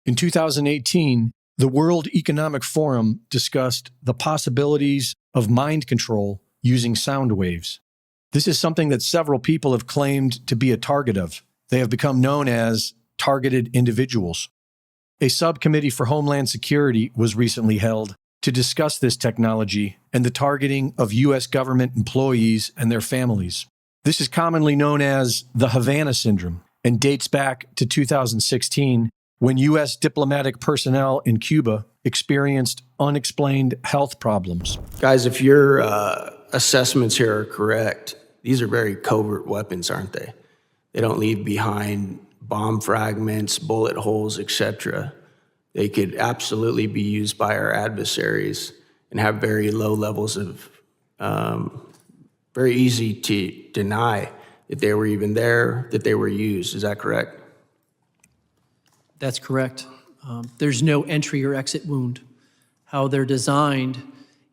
In 2018, the World Economic Forum discussed the possibilities of mind control using sound waves. This is something that several people have claimed to be a target of. They have become known as targeted individuals. A subcommittee for Homeland Security was recently held to discuss this technology and the targeting of U.S. government employees and their families. This is commonly known as the Havana Syndrome and dates back to 2016 when U.S. diplomatic personnel in Cuba experienced unexplained health problems. Guys, if your assessments here are correct, these are very covert weapons, aren't they? They don't leave behind bomb fragments, bullet holes, etc. They could absolutely be used by our adversaries and have very low levels of, very easy to deny that they were even there, that they were used. Is that correct? That's correct. There's no entry or exit wound. How they're designed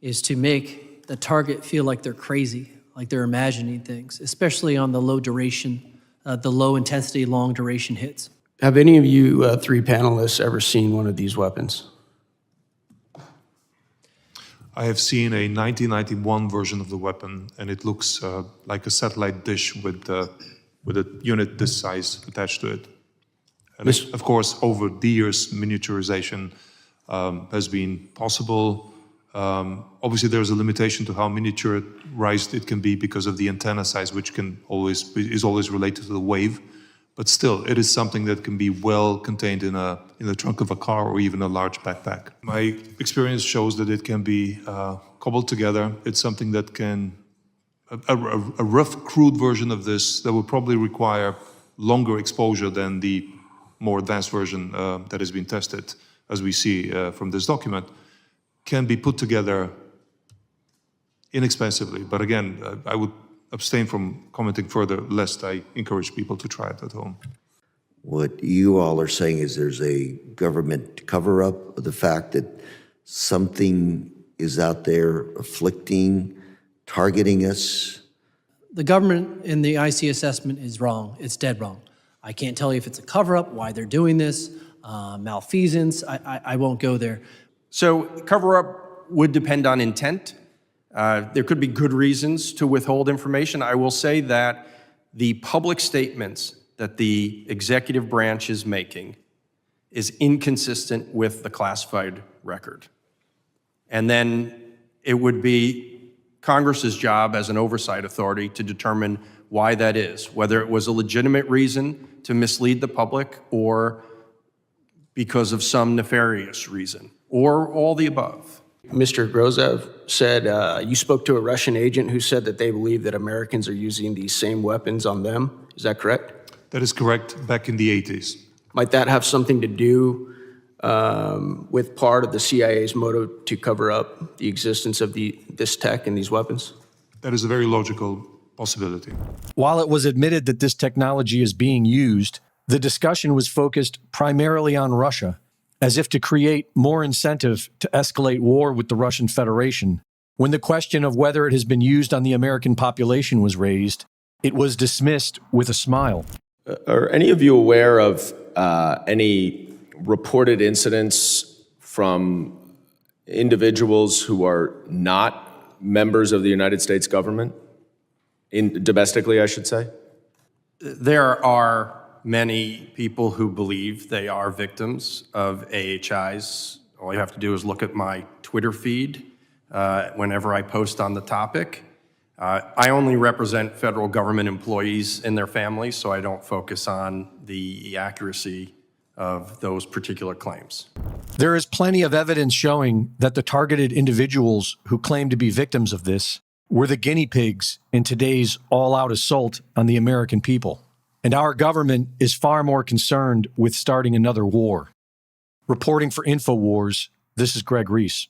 is to make the target feel like they're crazy, like they're imagining things, especially on the low duration, the low intensity, long duration hits. Have any of you three panelists ever seen one of these weapons? I have seen a 1991 version of the weapon, and it looks like a satellite dish with a unit this size attached to it. And of course, over the years, miniaturization has been possible. Obviously, there's a limitation to how miniaturized it can be because of the antenna size, which is always related to the wave. But still, it is something that can be well contained in the trunk of a car or even a large backpack. My experience shows that it can be cobbled together. It's something that can, a rough, crude version of this that would probably require longer exposure than the more advanced version that has been tested, as we see from this document, can be put together inexpensively. But again, I would abstain from commenting further, lest I encourage people to try it at home. What you all are saying is there's a government cover-up of the fact that something is out there afflicting, targeting us. The government in the IC assessment is wrong. It's dead wrong. I can't tell you if it's a cover-up, why they're doing this, malfeasance. I won't go there. So cover-up would depend on intent. There could be good reasons to withhold information. I will say that the public statements that the executive branch is making is inconsistent with the classified record. And then it would be Congress's job as an oversight authority to determine why that is, whether it was a legitimate reason to mislead the public or because of some nefarious reason, or all the above. Mr. Grozev said you spoke to a Russian agent who said that they believe that Americans are using these same weapons on them. Is that correct? That is correct, back in the 80s. Might that have something to do with part of the CIA's motive to cover up the existence of this tech and these weapons? That is a very logical possibility. While it was admitted that this technology is being used, the discussion was focused primarily on Russia, as if to create more incentive to escalate war with the Russian Federation. When the question of whether it has been used on the American population was raised, it was dismissed with a smile. Are any of you aware of any reported incidents from individuals who are not members of the United States government? Domestically, I should say? There are many people who believe they are victims of AHIs. All you have to do is look at my Twitter feed whenever I post on the topic. I only represent federal government employees and their families, so I don't focus on the accuracy of those particular claims. There is plenty of evidence showing that the targeted individuals who claim to be victims of this were the guinea pigs in today's all-out assault on the American people. And our government is far more concerned with starting another war. Reporting for InfoWars, this is Greg Reese.